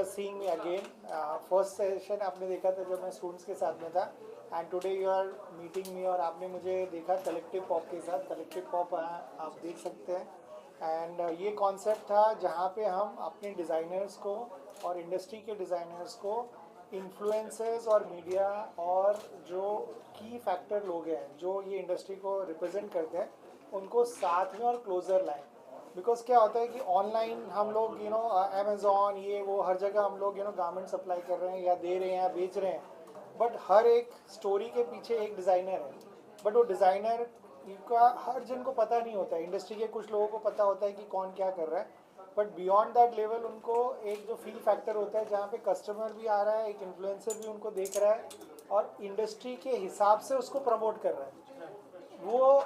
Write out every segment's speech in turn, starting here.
seeing me again. First session आपने देखा था जब मैं स्टूडेंट्स के साथ में था, and today you are meeting me और आपने मुझे देखा कलेक्टिव पॉप के साथ. कलेक्टिव पॉप आप देख सकते हैं, एंड ये कॉन्सेप्ट था जहाँ पे हम अपने डिज़ाइनर्स को और इंडस्ट्री के डिज़ाइनर्स को इन्फ्लुएंसर्स और मीडिया और जो की फैक्टर लोग हैं जो ये इंडस्ट्री को रिप्रेजेंट करते हैं उनको साथ में और क्लोज़र लाएं. बिकॉज क्या होता है कि ऑनलाइन हम लोग अमेज़ॉन ये वो हर जगह हम लोग गारमेंट सप्लाई कर रहे हैं या दे रहे हैं या बेच रहे हैं, बट हर एक स्टोरी के पीछे एक डिज़ाइनर है. बट वो डिज़ाइनर का हर जन को पता नहीं होता है. इंडस्ट्री के कुछ लोगों को पता होता है कि कौन क्या कर रहा है, बट बियॉन्ड दैट लेवल उनको एक जो फील फैक्टर होता है जहाँ पे कस्टमर भी आ रहा है, एक इन्फ्लुएंसर भी उनको देख रहा है और इंडस्ट्री के हिसाब से उसको प्रमोट कर रहा है, वो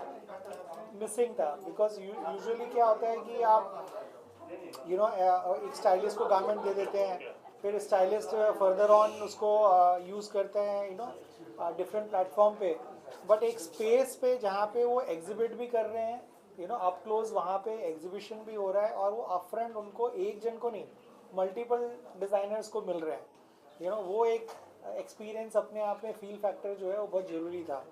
मिसिंग था. बिकॉज यूजुअली क्या होता है कि आप एक स्टाइलिस्ट को गारमेंट दे देते हैं, फिर स्टाइलिस्ट फर्दर ऑन उसको यूज़ करते हैं डिफरेंट प्लेटफॉर्म पे, बट एक स्पेस पे जहाँ पे वो एग्जिबिट भी कर रहे हैं, अप क्लोज वहाँ पे एग्जीबिशन भी हो रहा है और वो अपफ्रंट उनको एक जन को नहीं मल्टीपल डिज़ाइनर्स को मिल रहे हैं. वो एक एक्सपीरियंस अपने आप में फील फैक्टर जो है वो बहुत ज़रूरी था.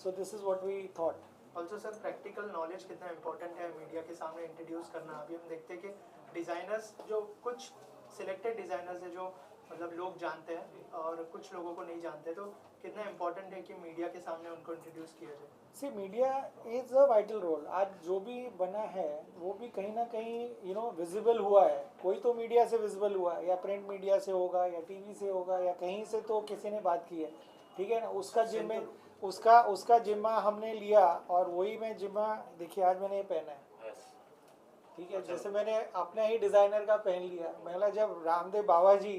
So this is what we thought. Also sir practical knowledge कितना इंपॉर्टेंट है मीडिया के सामने इंट्रोड्यूस करना. अभी हम देखते हैं कि डिज़ाइनर्स जो कुछ सिलेक्टेड डिज़ाइनर्स है जो मतलब लोग जानते हैं और कुछ लोगों को नहीं जानते, तो कितना इंपॉर्टेंट है कि मीडिया के सामने उनको इंट्रोड्यूस किया जाए. See media is a vital role. आज जो भी बना है वो भी कहीं ना कहीं विजिबल हुआ है. कोई तो मीडिया से विजिबल हुआ है, या प्रिंट मीडिया से होगा या टीवी से होगा या कहीं से तो किसी ने बात की है, ठीक है ना. उसका जिम्मा हमने लिया और वही मैं जिम्मा देखिए आज मैंने ये पहना है, ठीक है. जैसे मैंने अपने ही डिज़ाइनर का पहन लिया. मैंने जब रामदेव बाबा जी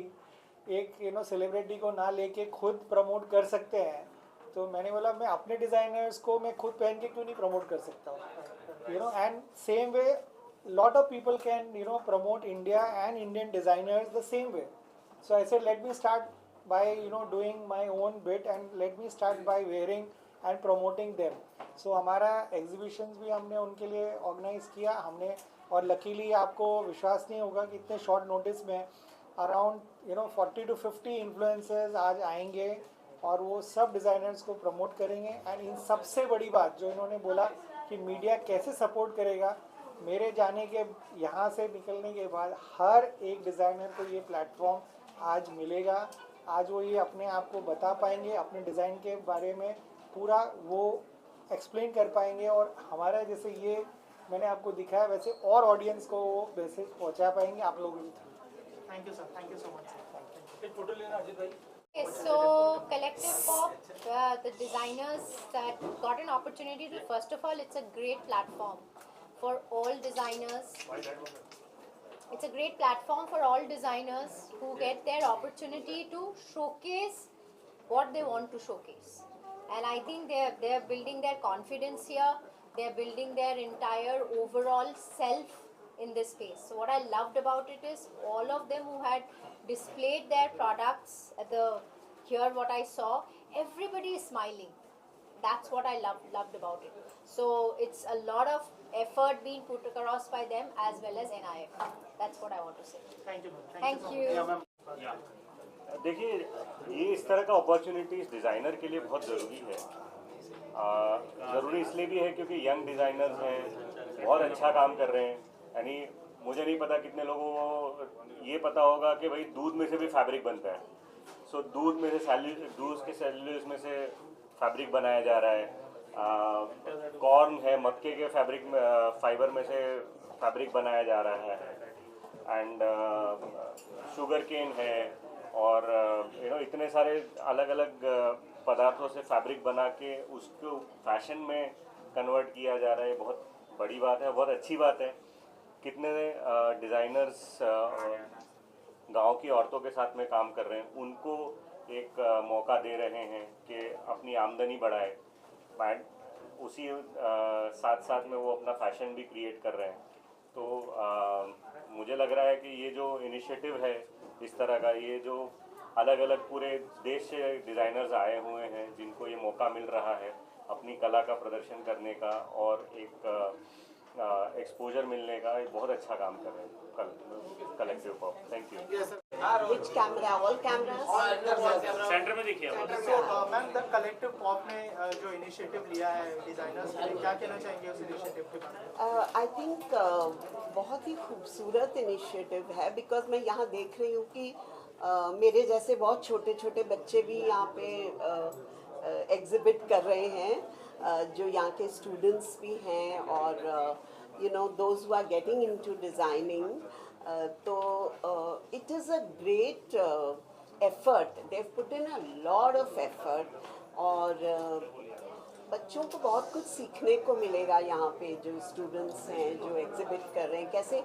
एक सेलिब्रिटी को ना लेके खुद प्रमोट कर सकते हैं, तो मैंने बोला मैं अपने डिज़ाइनर्स को मैं खुद पहन के क्यों नहीं प्रमोट कर सकता हूँ. And same way lot of people can promote India and Indian designers the same way. So I said let me start by doing my own bit and let me start by wearing and promoting them. So हमारा exhibitions भी हमने उनके लिए organize किया हमने, और luckily आपको विश्वास नहीं होगा कि इतने short notice में around 40 to 50 influencers आज आएंगे और वो सब डिज़ाइनर्स को प्रमोट करेंगे. एंड इन सबसे बड़ी बात जो इन्होंने बोला कि मीडिया कैसे सपोर्ट करेगा, मेरे जाने के यहाँ से निकलने के बाद हर एक डिज़ाइनर को ये प्लेटफॉर्म आज मिलेगा. आज वो ये अपने आप को बता पाएंगे, अपने डिज़ाइन के बारे में पूरा वो एक्सप्लेन कर पाएंगे, और हमारा जैसे ये मैंने आपको दिखाया वैसे और ऑडियंस को वो मैसेज पहुँचा पाएंगे आप लोगों के through. Thank you sir, thank you so much sir. एक फोटो लेना अजीत भाई. So Collective Pop, the designers that got an opportunity to, first of all, it's a great platform for all designers. It's a great platform for all designers who get their opportunity to showcase what they want to showcase. And I think they're building their confidence here. They're building their entire overall self in this space. So what I loved about it is all of them who had displayed their products at here what I saw, everybody is smiling. That's what I loved about it. So it's a lot of effort being put across by them as well as NIF. That's what I want to say. Thank you. Thank you. देखिए ये इस तरह का opportunities designer के लिए बहुत ज़रूरी है. ज़रूरी इसलिए भी है क्योंकि यंग डिज़ाइनर्स हैं, बहुत अच्छा काम कर रहे हैं. यानी मुझे नहीं पता कितने लोगों को ये पता होगा कि भाई दूध में से भी फैब्रिक बनता है. सो दूध में से दूध के सेल्यूलोज में से फैब्रिक बनाया जा रहा है. कॉर्न है, मक्के के फाइबर में से फैब्रिक बनाया जा रहा है. एंड शुगर केन है, और इतने सारे अलग अलग पदार्थों से फैब्रिक बना के उसको फैशन में कन्वर्ट किया जा रहा है. बहुत बड़ी बात है, बहुत अच्छी बात है. कितने डिज़ाइनर्स गांव की औरतों के साथ में काम कर रहे हैं, उनको एक मौका दे रहे हैं कि अपनी आमदनी बढ़ाए, एंड उसी साथ साथ में वो अपना फैशन भी क्रिएट कर रहे हैं. तो मुझे लग रहा है कि ये जो इनिशिएटिव है इस तरह का, ये जो अलग अलग पूरे देश से डिज़ाइनर्स आए हुए हैं जिनको ये मौका मिल रहा है अपनी कला का प्रदर्शन करने का और एक एक्सपोजर मिलने का, एक बहुत अच्छा काम कर रहे हैं collective pop. Thank you. Which camera? All cameras? Centre में देखिए आप। So, ma'am the collective pop ने जो इनिशिएटिव लिया है डिजाइनर्स के लिए, क्या कहना चाहेंगे उस इनिशिएटिव के बारे में? आई थिंक बहुत ही खूबसूरत इनिशिएटिव है, बिकॉज मैं यहाँ देख रही हूँ कि मेरे जैसे बहुत छोटे छोटे बच्चे भी यहाँ पे एग्जिबिट कर रहे हैं, जो यहाँ के स्टूडेंट्स भी हैं, और you know those who are getting into designing. तो it is a great effort, they have put in a lot of effort, और बच्चों को बहुत कुछ सीखने को मिलेगा यहाँ पे. जो स्टूडेंट्स हैं जो एग्जिबिट कर रहे हैं, कैसे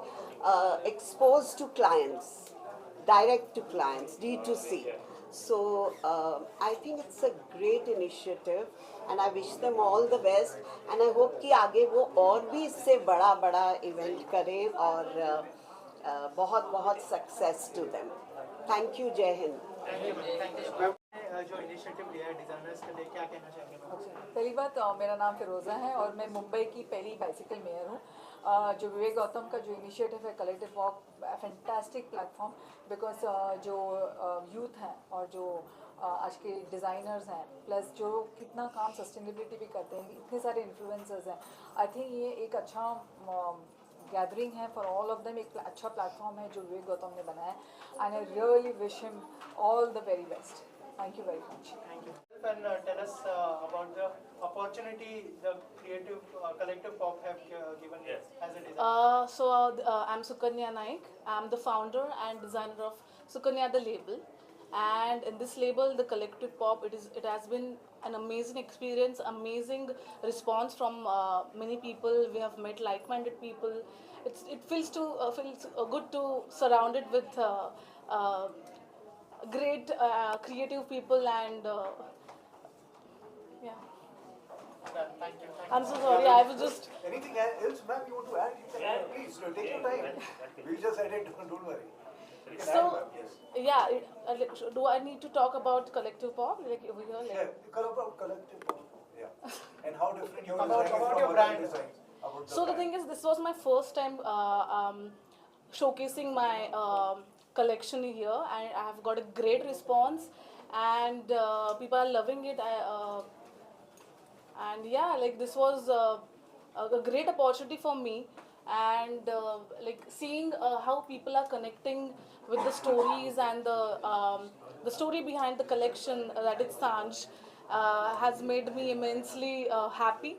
expose to clients, direct to clients, D2C. So I think it's a great initiative and I wish them all the best, and I hope कि आगे वो और भी इससे बड़ा बड़ा इवेंट करें, और बहुत बहुत success to them. Thank you. Jai Hind. जो इनिशिएटिव लिया है डिजाइनर्स के लिए, क्या कहना चाहेंगे मैम? पहली बात, मेरा नाम फिरोज़ा है और मैं मुंबई की पहली बाइसिकल मेयर हूँ. जो विवेक गौतम का जो इनिशिएटिव है collective walk, fantastic platform, because जो यूथ हैं और जो आज के डिज़ाइनर्स हैं, प्लस जो कितना काम सस्टेनेबिलिटी भी करते हैं, इतने सारे इन्फ्लुएंसर्स हैं. आई थिंक ये एक अच्छा गैदरिंग है फॉर ऑल ऑफ देम. एक अच्छा प्लेटफॉर्म है जो विवेक गौतम ने बनाया है, and I really wish him all the very best. Thank you very much. Thank you. And tell us about the opportunity the creative collective pop have given you as a designer. I'm Sukanya Naik. I'm the founder and designer of Sukanya the label. And in this label, the collective pop, it has been an amazing experience, amazing response from many people. We have met like-minded people. It feels good to surround it with great creative people, and yeah. Thank you. I'm so sorry. I was just. Anything else, ma'am, you want to add? You can add, please. Take your time. We'll just edit. Don't worry. You can So, add, ma'am. Yes. yeah. Do I need to talk about collective pop, like over here? Like, Yeah. About collective. Yeah. And how different your About- design is about from your other brand. designs. About So the thing is, this was my first time showcasing my collection here, and I have got a great response, and people are loving it. And yeah, like this was a great opportunity for me, and like seeing how people are connecting with the stories and the story behind the collection, that it's Sanj, has made me immensely happy.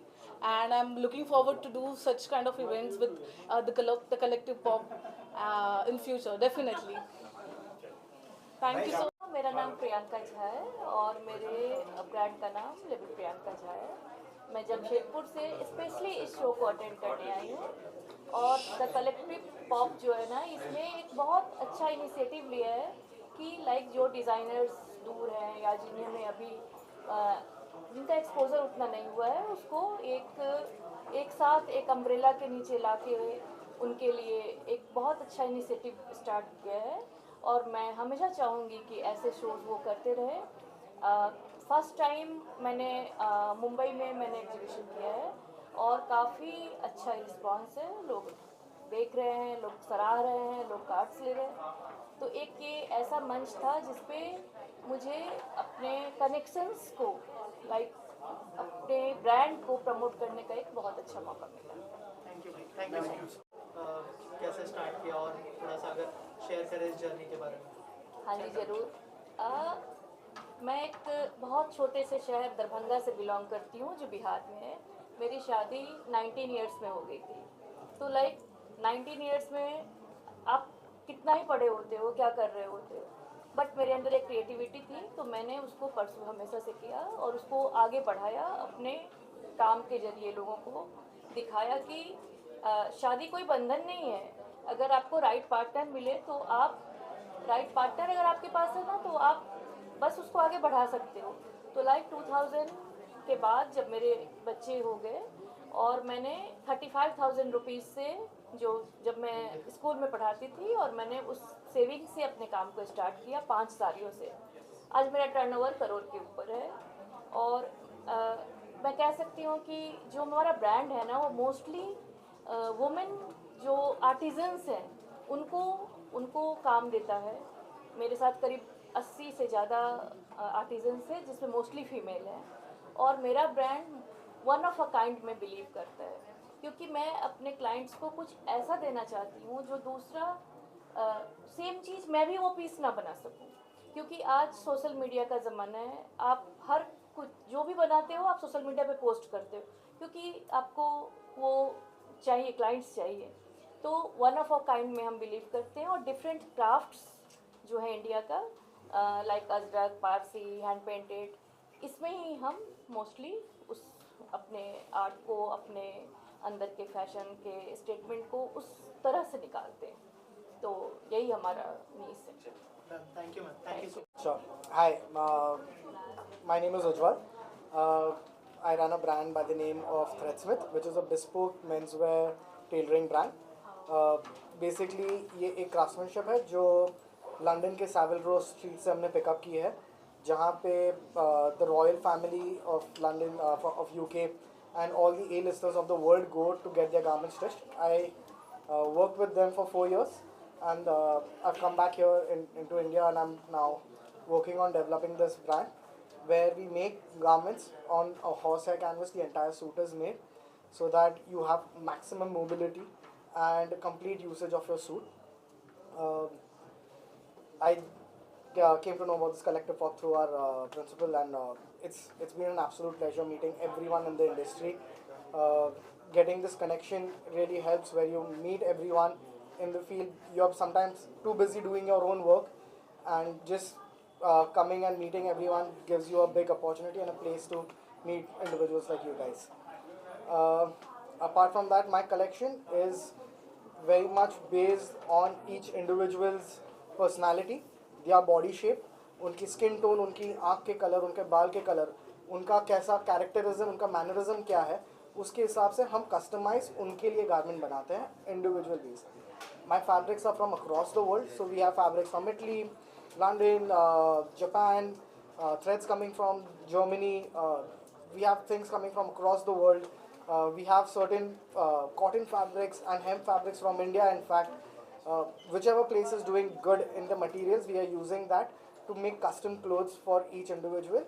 And I'm looking forward to do such kind of events with the collective pop in future, definitely. Thank you so much. मेरा नाम प्रियंका झा है और मेरे brand का नाम label Priyanka Jha है. मैं जमशेदपुर से स्पेशली इस शो को अटेंड करने आई हूँ, और द कलेक्टिव पॉप जो है ना, इसने एक बहुत अच्छा इनिशिएटिव लिया है कि लाइक जो डिज़ाइनर्स दूर हैं या जिन्होंने अभी जिनका एक्सपोजर उतना नहीं हुआ है, उसको एक साथ एक अम्ब्रेला के नीचे लाके उनके लिए एक बहुत अच्छा इनिशिएटिव स्टार्ट किया है. और मैं हमेशा चाहूँगी कि ऐसे शोज़ वो करते रहे. फर्स्ट टाइम मैंने मुंबई में मैंने एग्जीबिशन किया है और काफ़ी अच्छा रिस्पांस है. लोग देख रहे हैं, लोग सराह रहे हैं, लोग कार्ड्स ले रहे हैं. तो एक ये ऐसा मंच था जिसपे मुझे अपने कनेक्शंस को लाइक अपने ब्रांड को प्रमोट करने का एक बहुत अच्छा मौका मिला. Thank you so much. कैसे स्टार्ट किया, और थोड़ा सा अगर शेयर करें इस जर्नी के बारे में. हाँ जी ज़रूर. मैं एक बहुत छोटे से शहर दरभंगा से बिलोंग करती हूँ जो बिहार में है. मेरी शादी 19 इयर्स में हो गई थी. तो लाइक 19 इयर्स में आप कितना ही पढ़े होते हो, क्या कर रहे होते हो, बट मेरे अंदर एक क्रिएटिविटी थी, तो मैंने उसको परसू हमेशा से किया और उसको आगे बढ़ाया. अपने काम के जरिए लोगों को दिखाया कि शादी कोई बंधन नहीं है. अगर आपको राइट पार्टनर मिले तो आप राइट पार्टनर अगर आपके पास है ना, तो आप बस उसको आगे बढ़ा सकते हो. तो लाइक 2000 के बाद जब मेरे बच्चे हो गए और मैंने 35,000 रुपीज़ से, जो जब मैं स्कूल में पढ़ाती थी, और मैंने उस सेविंग से अपने काम को स्टार्ट किया 5 सालों से. आज मेरा टर्नओवर करोड़ के ऊपर है. और मैं कह सकती हूँ कि जो हमारा ब्रांड है ना, वो मोस्टली वुमेन जो आर्टिजन्स हैं उनको काम देता है. मेरे साथ करीब 80 से ज़्यादा आर्टिजन्स है जिसमें मोस्टली फीमेल है, और मेरा brand one of a kind में बिलीव करता है, क्योंकि मैं अपने क्लाइंट्स को कुछ ऐसा देना चाहती हूँ जो दूसरा सेम चीज़ मैं भी वो पीस ना बना सकूँ, क्योंकि आज सोशल मीडिया का ज़माना है। आप हर कुछ जो भी बनाते हो आप सोशल मीडिया पे पोस्ट करते हो, क्योंकि आपको वो चाहिए, क्लाइंट्स चाहिए। तो वन ऑफ अ काइंड में हम बिलीव करते हैं, और डिफरेंट क्राफ्ट्स जो है इंडिया का, like Ajrak, Parsi, hand painted, इसमें ही हम मोस्टली उस अपने आर्ट को, अपने अंदर के फैशन के स्टेटमेंट को उस तरह से निकालते हैं। तो यही हमारा नीस है। Thank you ma'am, thank you so much. Sure. Hi, my name is Ujjwal. I run a brand by the name of Threadsmith, which is a bespoke menswear tailoring brand. Basically, ये एक craftsmanship है जो London के Savile Row street से हमने pickup की है, जहाँ पे the royal family of London, of UK, and all the A-listers of the world go to get their garments stitched. I worked with them for 4 years. And I've come back here into India, and I'm now working on developing this brand where we make garments on a horsehair canvas. The entire suit is made so that you have maximum mobility and complete usage of your suit. I came to know about this collective work through our principal, and it's been an absolute pleasure meeting everyone in the industry. Getting this connection really helps, where you meet everyone in the field. You're sometimes too busy doing your own work, and just coming and meeting everyone gives you a big opportunity and a place to meet individuals like you guys. Apart from that, my collection is very much based on each individual's personality, their body shape, उनकी skin tone, उनकी आँख के colour, उनके बाल के colour, उनका कैसा कैरेक्टरिज्म, उनका मैनरिज्म क्या है, उसके हिसाब से हम कस्टमाइज उनके लिए गारमेंट बनाते हैं individual base. My fabrics are from across the world, so we have fabrics from Italy, London, Japan, threads coming from Germany. We have things coming from across the world. We have certain cotton fabrics and hemp fabrics from India. In fact, whichever place is doing good in the materials, we are using that to make custom clothes for each individual.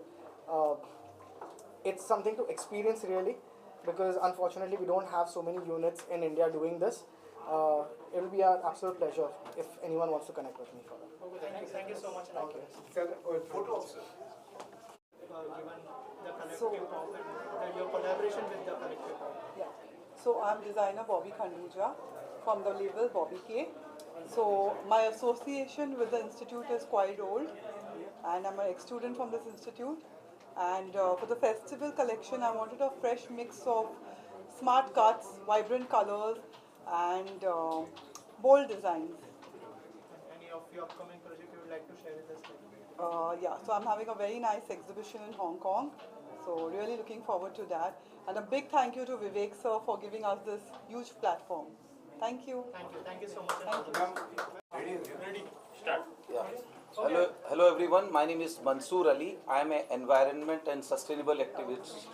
It's something to experience really, because unfortunately we don't have so many units in India doing this. It will be an absolute pleasure if anyone wants to connect with me for that. Okay, thank you so much. Thank you. Sir, photo also. Given the collective pop and your collaboration with the collective pop. Yeah. So I'm designer Bobby Khanduja from the label Bobby K. So my association with the institute is quite old, and I'm an ex-student from this institute. And for the festival collection, I wanted a fresh mix of smart cuts, vibrant colors, and bold designs. Any of your upcoming project you would like to share with us? Yeah, so I'm having a very nice exhibition in Hong Kong. So really looking forward to that. And a big thank you to Vivek sir for giving us this huge platform. Thank you. Thank you so much. Thank you. Ready? Start. Yeah. Hello everyone. My name is Mansoor Ali. I am an environment and sustainable activist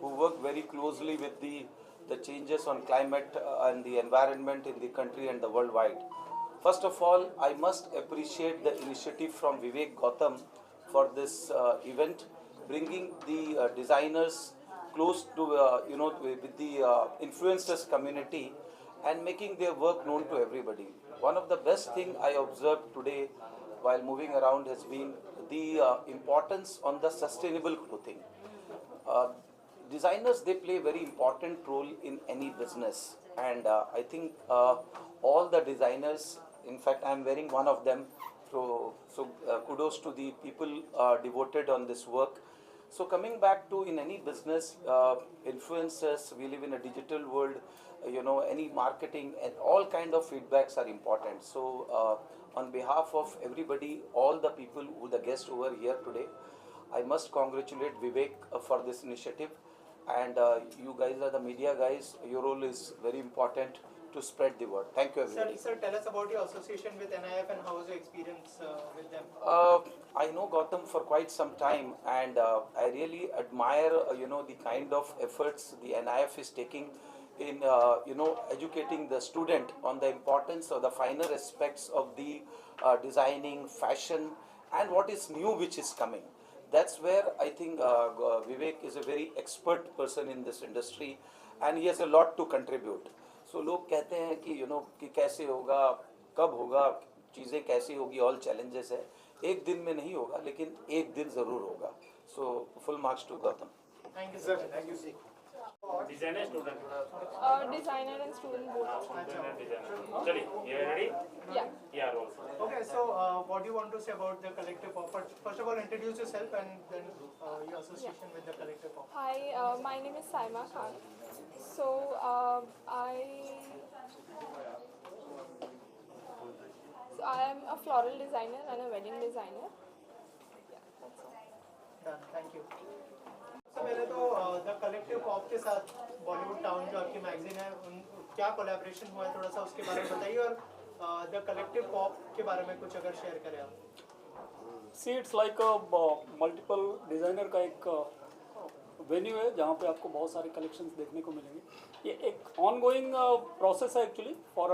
who work very closely with the changes on climate and the environment in the country and the worldwide. First of all, I must appreciate the initiative from Vivek Gautam for this event, bringing the designers close to with the influencers community and making their work known to everybody. One of the best thing I observed today while moving around has been the importance on the sustainable clothing. Designers, they play a very important role in any business, and I think all the designers, in fact I am wearing one of them, so kudos to the people devoted on this work. So coming back to in any business, influencers, we live in a digital world, any marketing and all kind of feedbacks are important. So on behalf of everybody, all the people who the guests over here today, I must congratulate Vivek for this initiative. And you guys are the media guys, your role is very important to spread the word. Thank you everybody. Sir, tell us about your association with NIF and how was your experience with them? I know Gautam for quite some time, and I really admire the kind of efforts the NIF is taking in educating the student on the importance of the finer aspects of the designing, fashion, and what is new which is coming. That's where I think Vivek is a very expert person in this industry, and he has a lot to contribute. So लोग कहते हैं कि कि कैसे होगा, कब होगा, चीज़ें कैसी होगी, all challenges है. एक दिन में नहीं होगा, लेकिन एक दिन ज़रूर होगा. So full marks to Gautam. Thank you, sir. Thank you. Designer student Designer and student both. चलिए you are ready? Yeah. Yeah, also. Okay, so what do you want to say about the collective pop? First of all, introduce yourself and then your association with the collective pop. Hi, my name is Saima Khan. So I am a floral designer and a wedding designer. Yeah, that's all. Done. Thank you. सबसे पहले तो the collective pop के साथ Bollywood town जो आपकी magazine है उन क्या कोलैबोरेशन हुआ है, थोड़ा सा उसके बारे में बताइए, और द कलेक्टिव पॉप के बारे में कुछ अगर शेयर करें आप. See it's like multiple designer का एक वेन्यू है जहाँ पे आपको बहुत सारे कलेक्शंस देखने को मिलेंगे. ये एक ऑनगोइंग प्रोसेस है एक्चुअली फॉर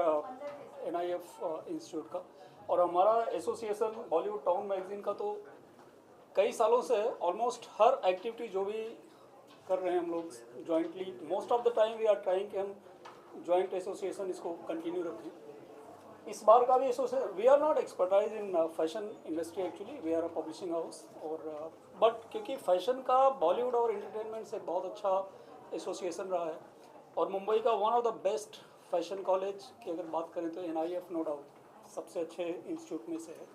NIF इंस्टीट्यूट का, और हमारा एसोसिएशन बॉलीवुड टाउन मैगजीन का तो कई सालों से ऑलमोस्ट हर एक्टिविटी जो भी कर रहे हैं हम लोग jointly, most of the time we are trying कि हम जॉइंट एसोसिएशन इसको कंटिन्यू रखें. इस बार का भी association, we are not expertise in fashion industry actually, we are a publishing house, और बट क्योंकि फैशन का बॉलीवुड और एंटरटेनमेंट से बहुत अच्छा एसोसिएशन रहा है, और मुंबई का one of the best fashion college की अगर बात करें तो NIF नो डाउट सबसे अच्छे इंस्टीट्यूट में से है.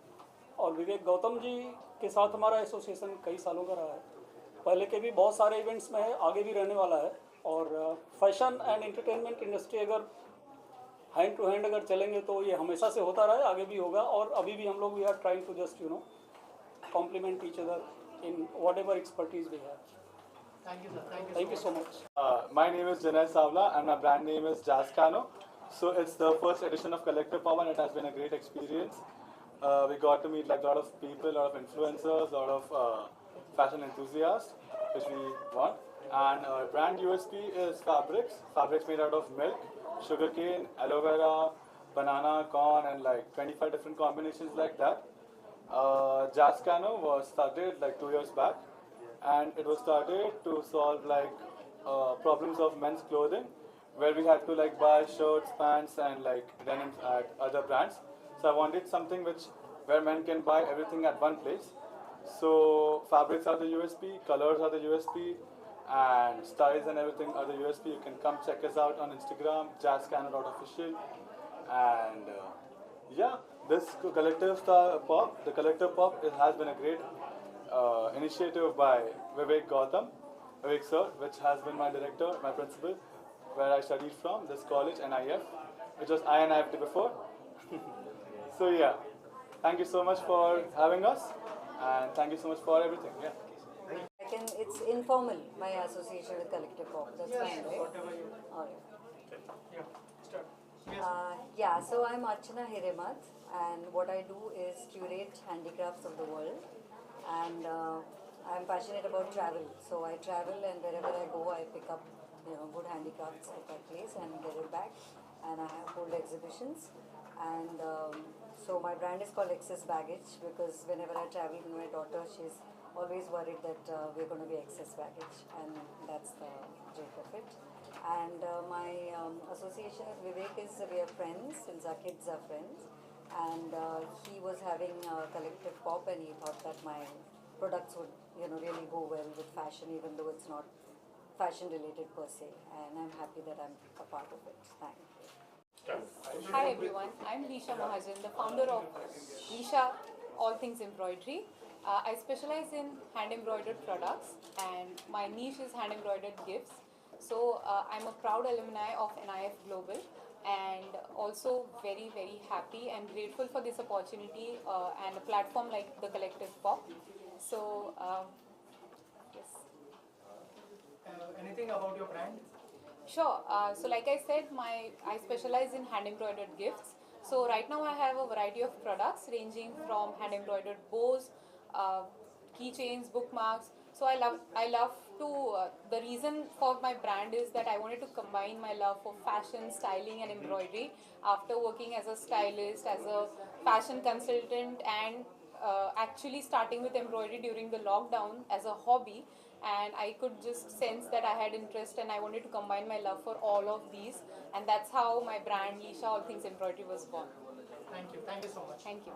और विवेक गौतम जी के साथ हमारा एसोसिएशन कई सालों का रहा है, पहले के भी बहुत सारे इवेंट्स में है, आगे भी रहने वाला है. और फैशन एंड एंटरटेनमेंट इंडस्ट्री अगर हैंड टू हैंड अगर चलेंगे तो ये हमेशा से होता रहा है, आगे भी होगा. और अभी भी हम लोग we are trying to just complement each other in whatever expertise we have. Thank you, sir. Thank you so much. My name is Janay Savla and my brand name is Jazzcano. So it's the first edition of Collective Pop and it has been a great experience. We got to meet like a lot of people, a lot of influencers, a lot of fashion enthusiasts, which we want. And our brand USP is fabrics. Fabrics made out of milk, sugarcane, aloe vera, banana, corn, and like 25 different combinations like that. Jazzcano was started like 2 years back, and it was started to solve like problems of men's clothing, where we had to like buy shirts, pants, and like denims at other brands. So I wanted something where men can buy everything at one place. So fabrics are the USP, colors are the USP, and styles and everything are the USP. You can come check us out on Instagram, jazzcano.official. And yeah, this Collective Pop, the Collective Pop, it has been a great initiative by Vivek Gautam, Vivek sir, which has been my director, my principal, where I studied from, this college, NIF, which was INIFT before. So yeah, thank you so much for having us, and thank you so much for everything. Yeah. It's informal, my association with Collective Pop. That's fine, right? Whatever you. All right. Yeah. Start. Yeah, so I'm Archana Hiremat, and what I do is curate handicrafts of the world. And I'm passionate about travel, so I travel, and wherever I go, I pick up good handicrafts at that place and get it back. And I hold exhibitions, and so my brand is called Excess Baggage, because whenever I travel with my daughter, she's always worried that we're going to be excess baggage, and that's the joke of it. And my association with Vivek is we are friends since our kids are friends. And he was having Collective Pop, and he thought that my products would really go well with fashion, even though it's not fashion related per se. And I'm happy that I'm a part of it. Thanks. Hi everyone, I'm Lisha Mahajan, the founder of Lisha All Things Embroidery. I specialize in hand embroidered products, and my niche is hand embroidered gifts. So I'm a proud alumni of NIF Global, and also very happy and grateful for this opportunity and a platform like the Collective Pop. So yes. Anything about your brand? Sure. So like I said, I specialize in hand embroidered gifts. So right now I have a variety of products ranging from hand embroidered bows, keychains, bookmarks. So I love to, the reason for my brand is that I wanted to combine my love for fashion, styling and embroidery after working as a stylist, as a fashion consultant, and actually starting with embroidery during the lockdown as a hobby. And I could just sense that I had interest and I wanted to combine my love for all of these, and that's how my brand Lisha All Things Embroidery was born. Thank you so much. Thank you.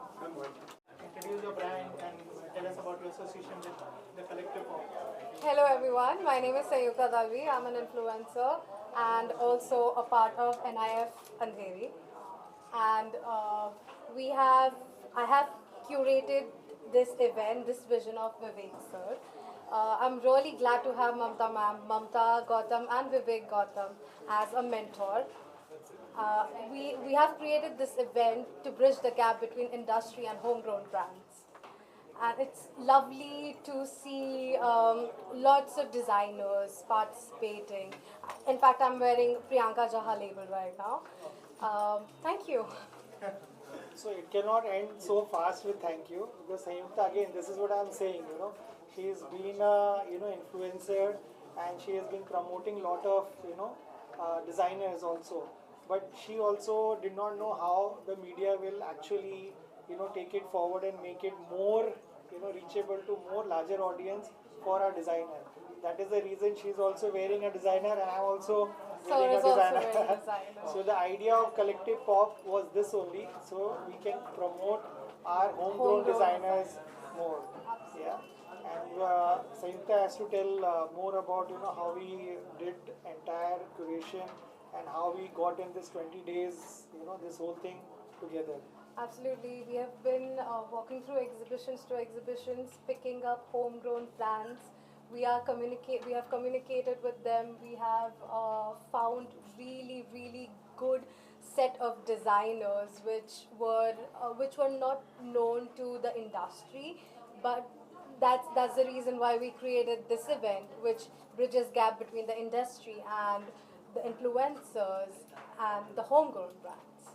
Introduce your brand and tell us about your association with the Collective Pop. Hello everyone, my name is Sayuka Dalvi. I'm an influencer and also a part of NIF Andheri. And I have curated this event, this vision of Vivek sir. I'm really glad to have Mamta ma'am, Mamta Gautam and Vivek Gautam as a mentor. We have created this event to bridge the gap between industry and homegrown brands. And it's lovely to see lots of designers participating. In fact, I'm wearing Priyanka Jaha label right now. Thank you. So it cannot end so fast with thank you, because Sayukta, again, this is what I'm saying, she's been a, influencer, and she has been promoting lot of, designers also. But she also did not know how the media will actually, take it forward and make it more, reachable to more larger audience for our designer. That is the reason she's also wearing a designer, and I'm also wearing a designer. So the idea of Collective Pop was this only, so we can promote our homegrown designers more. Yeah. And Sayukta has to tell more about how we did entire curation and how we got in this 20 days, this whole thing together. Absolutely. We have been walking through exhibitions to exhibitions, picking up homegrown brands. We have communicated with them. We have found really good set of designers which were not known to the industry, but that's the reason why we created this event, which bridges gap between the industry and the influencers and the homegrown brands.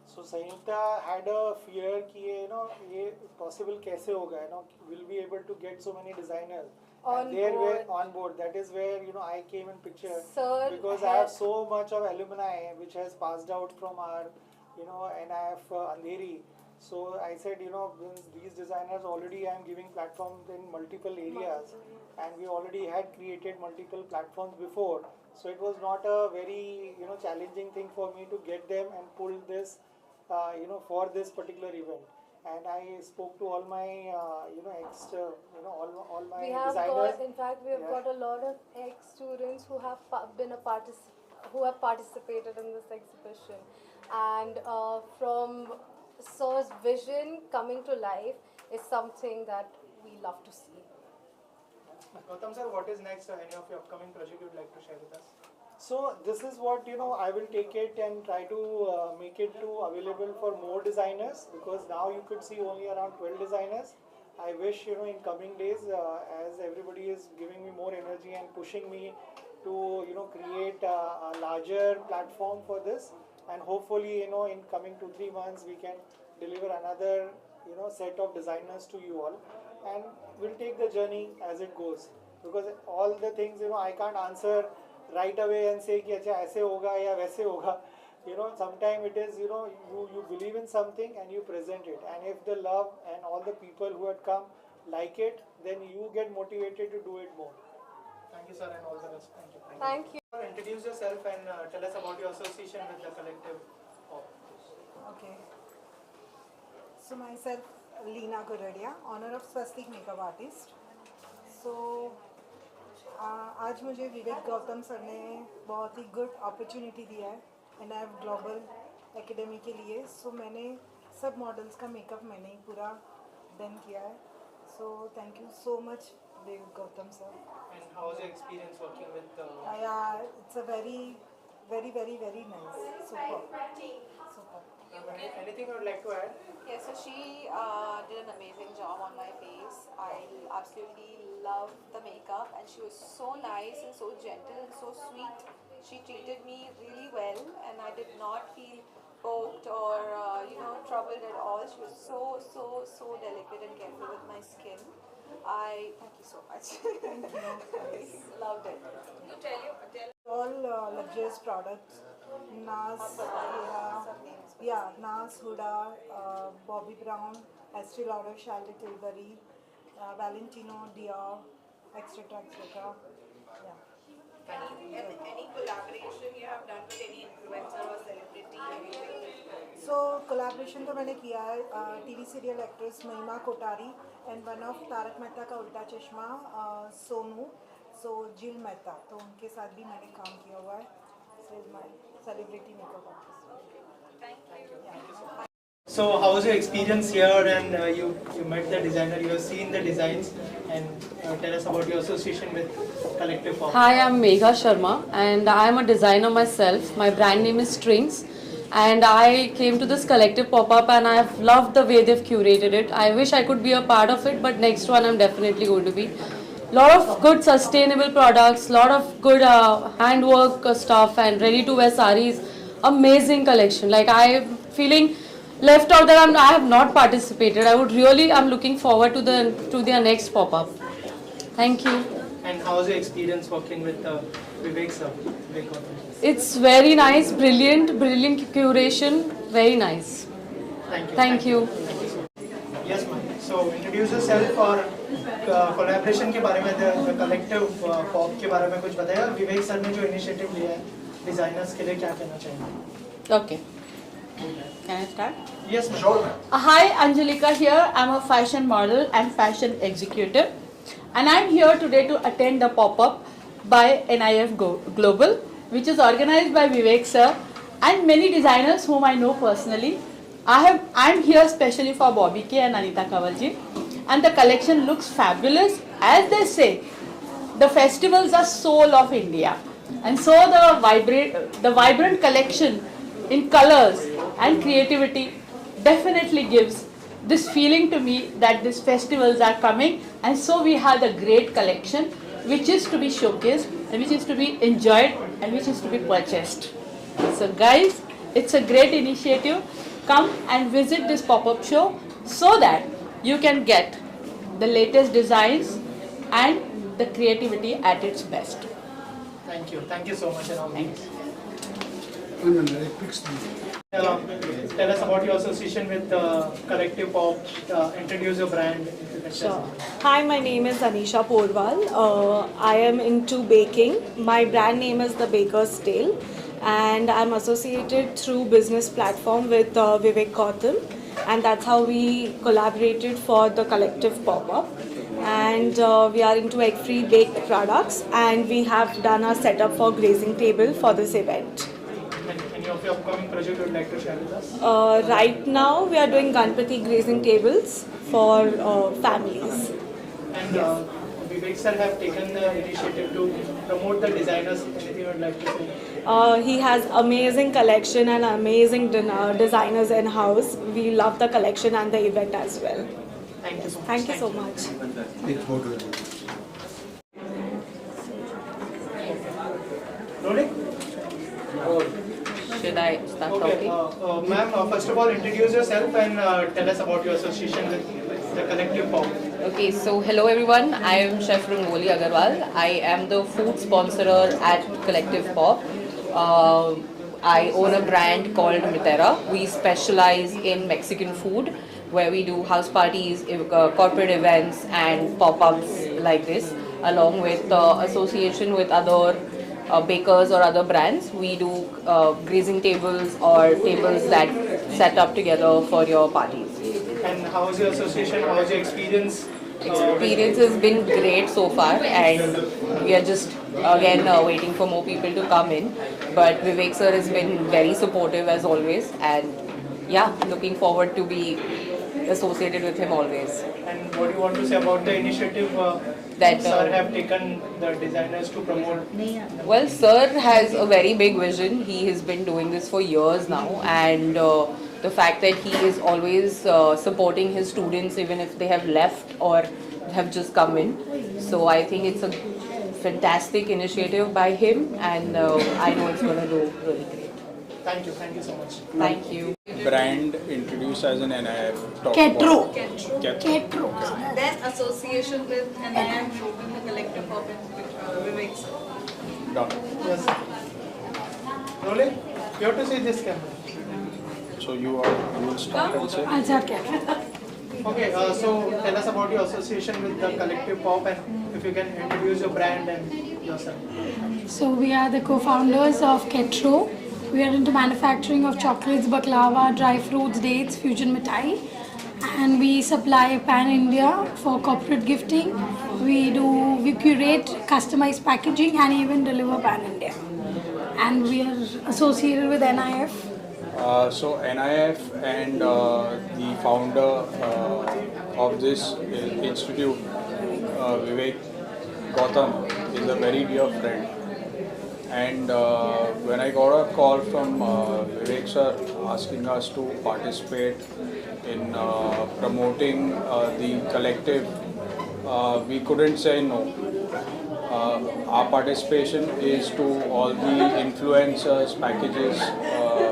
So Sayukta had a fear कि ये possible कैसे होगा, will be able to get so many designers. And they were on board. That is where I came in picture, because I have so much of alumni which has passed out from our NIF Andheri. So I said these designers already I am giving platforms in multiple areas, and we already had created multiple platforms before. So it was not a very challenging thing for me to get them and pull this for this particular event. And I spoke to all my all my designers. In fact, we have got a lot of ex-students who have participated in this exhibition, and from Sir's vision coming to life is something that we love to see. Gautam sir, what is next? Any of your upcoming project you would like to share with us? So this is what I will take it and try to make it available for more designers, because now you could see only around 12 designers. I wish in coming days, as everybody is giving me more energy and pushing me to create a larger platform for this, and hopefully in coming 2-3 months we can deliver another set of designers to you all, and we'll take the journey as it goes, because all the things I can't answer right away and say कि अच्छा ऐसे होगा या वैसे होगा. Sometimes it is you believe in something and you present it, and if the love and all the people who had come like it, then you get motivated to do it more. Thank you, sir, and all the best. Thank you. Introduce yourself and tell us about your association with the Collective Pop. Okay. So myself, Leena Goradia, honor of Swastik Makeup Artist. So आज मुझे विवेक Gautam sir ने बहुत ही good opportunity दिया है NIF global academy के लिए. सो मैंने सब मॉडल्स का मेकअप मैंने ही पूरा डन किया है. So thank you so much Vivek Gautam sir. And how was your experience working with Yeah, it's a very nice. Super. Anything you would like to add? Yeah, so she did an amazing job on my face. I absolutely loved the makeup, and she was so nice and so gentle and so sweet. She treated me really well, and I did not feel poked or troubled at all. She was so delicate and careful with my skin. I thank you so much. Loved it. You tell All luxurious products. NARS, NARS, Huda, Bobbi Brown, Estee Lauder, Charlotte Tilbury, Valentino, Dior, etc. etc. any collaboration you have done with any influencer or celebrity? So collaboration तो मैंने किया है TV serial actress महिमा Kothari and one of Tarak Mehta का उल्टा चश्मा सोनू जिल मेहता तो उनके साथ भी मैंने काम किया हुआ है. This is my celebrity makeup artist. Thank you. So how was your experience here, and you met the designer, you have seen the designs, and tell us about your association with Collective Pop. Hi, I'm Megha Sharma and I am a designer myself. My brand name is Strings and I came to this Collective Pop-up and I have loved the way they've curated it. I wish I could be a part of it, but next one I'm definitely going to be. Lot of good sustainable products, lot of good handwork stuff and ready-to-wear sarees. Amazing collection. Like I'm feeling left out that I have not participated. I'm looking forward to their next pop-up. Thank you. And how was your experience working with Vivek sir? It's very nice, brilliant curation, very nice. Thank you. Thank you. Yes, ma'am. So introduce yourself और collaboration के बारे में, the Collective Pop के बारे में कुछ बताइए. विवेक sir ने जो initiative लिया है designers के लिए क्या कहना चाहेंगे? Okay. Can I start? Yes, ma'am. Sure, ma'am. Hi, Angelika here. I'm a fashion model and fashion executive. And I'm here today to attend the pop-up by NIF Global, which is organized by Vivek sir and many designers whom I know personally. I'm here specially for Bobbi K and Anita Kavalji. And the collection looks fabulous. As they say, the festivals are soul of India. And so the vibrant collection in colors and creativity definitely gives this feeling to me that these festivals are coming, and so we have a great collection which is to be showcased and which is to be enjoyed and which is to be purchased. So guys, it's a great initiative. Come and visit this pop-up show so that you can get the latest designs and the creativity at its best. Thank you. Thank you so much and all the best. Tell us about your association with Collective Pop. Introduce your brand. Sure. Hi, my name is Anisha Porwal. I am into baking. My brand name is The Baker's Tale, and I'm associated through business platform with Vivek Gautam, and that's how we collaborated for the Collective Pop-up. And we are into egg-free baked products, and we have done a setup for grazing table for this event. Any of your upcoming project you would like to share with us? Right now, we are doing Ganpati grazing tables for families. And Vivek sir have taken the initiative to promote the designers. Anything you would like to say? He has amazing collection and amazing designers in house. We love the collection and the event as well. Thank you so much. Thank you so much. Rolling? Should I start Okay, talking? ma'am, first of all, introduce yourself and tell us about your association with the Collective Pop. Okay, so hello everyone. I am Chef Rangoli Agarwal. I am the food sponsorer at Collective Pop. I own a brand called Mitera. We specialize in Mexican food, where we do house parties, corporate events and pop-ups like this, along with association with other bakers or other brands. We do grazing tables or tables that set up together for your parties. And how was your association? How was your experience? Experience has been great so far, and we are just again waiting for more people to come in. But Vivek sir has been very supportive as always, and yeah, looking forward to be associated with him always. And what do you want to say about the initiative that sir have taken the designers to promote? Well, sir has a very big vision. He has been doing this for years now, and the fact that he is always supporting his students even if they have left or have just come in. So I think it's a fantastic initiative by him, and I know it's going to do really great. Thank you so much. Thank you. Brand introduced as an NIF. Ketro. Ketro. Then association with NIF Global, the collective pop and Vivek sir. Done. Yes. Rolling. You have to see this camera. So you will start and say. Okay. So tell us about your association with the collective pop, and if you can introduce your brand and yourself. So we are the co-founders of Ketro. We are into manufacturing of chocolates, baklava, dry fruits, dates, fusion mithai, and we supply pan-India for corporate gifting. We curate customized packaging and even deliver pan-India. And we are associated with NIF. So NIF and the founder of this institute, Vivek Gautam, is a very dear friend. And when I got a call from Vivek sir asking us to participate in promoting the collective, we couldn't say no. Our participation is to all the influencers packages,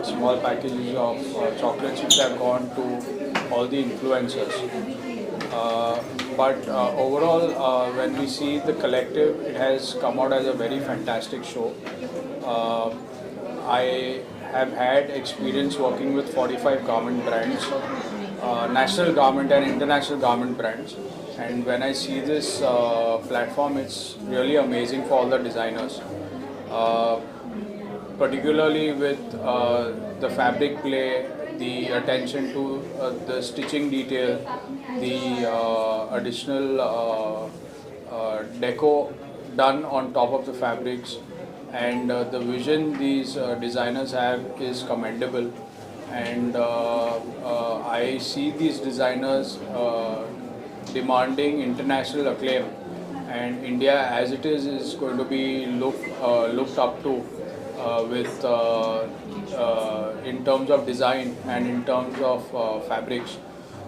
small packages of chocolates which have gone to all the influencers. But overall, when we see the collective, it has come out as a very fantastic show. I have had experience working with 45 garment brands, national garment and international garment brands. And when I see this platform, it's really amazing for all the designers. Particularly with the fabric play, the attention to the stitching detail, the additional deco done on top of the fabrics, and the vision these designers have is commendable. And I see these designers demanding international acclaim, and India as it is going to be looked up to with in terms of design and in terms of fabrics.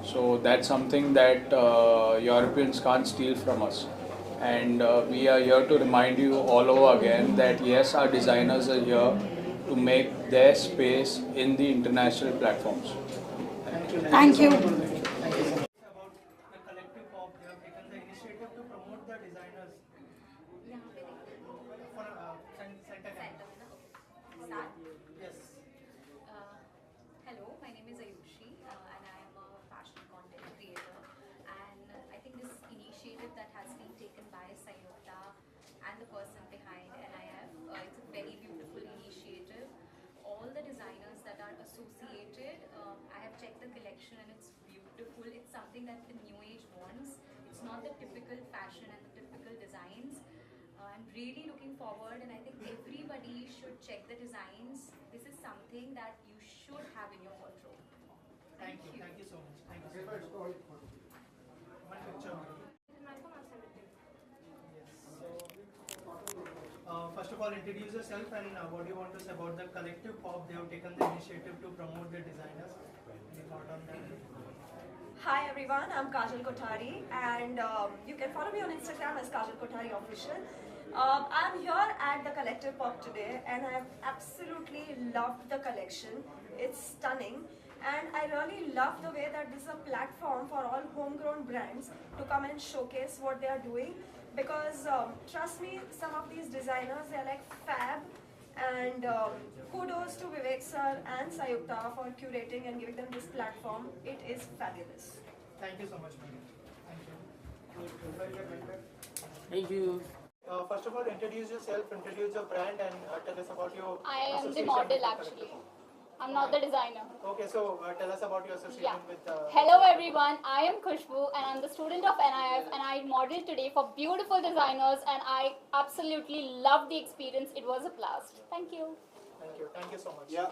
So that's something that Europeans can't steal from us. And we are here to remind you all over again that yes, our designers are here to make their space in the international platforms. Thank you. Hello, my name is Ayushi and I am a fashion content creator, and I think this initiative that has been taken by Sayukta and the person behind NIF, it's a very beautiful initiative. All the designers that are associated, I have checked the collection and it's beautiful. It's something that the new age wants. It's not the typical fashion and the typical designs. I'm really looking forward, and I think everybody should check the designs. This is something that you should have in your wardrobe. Thank you so much. Thank you so much. One picture. First of all, introduce yourself and what do you want to say about the collective pop. They have taken the initiative to promote their designers. Any thought on that? Hi everyone, I'm Kajal Kothari, and you can follow me on Instagram as Kajal Kothari Official. I'm here at the Collective Pop today, and I've absolutely loved the collection. It's stunning, and I really love the way that this is a platform for all homegrown brands to come and showcase what they are doing. Because trust me, some of these designers, they're like fab, and kudos to Vivek sir and Sayukta for curating and giving them this platform. It is fabulous. Thank you so much, ma'am. Thank you. Thank you. First of all, introduce yourself, introduce your brand, and tell us about your I am the association model with the actually. I'm not the designer. Okay, so tell us about your association with Hello everyone, I am Khushbu and I'm the student of NIF, and I modeled today for beautiful designers, and I absolutely loved the experience. It was a blast. Thank you. Thank you so much. Yeah.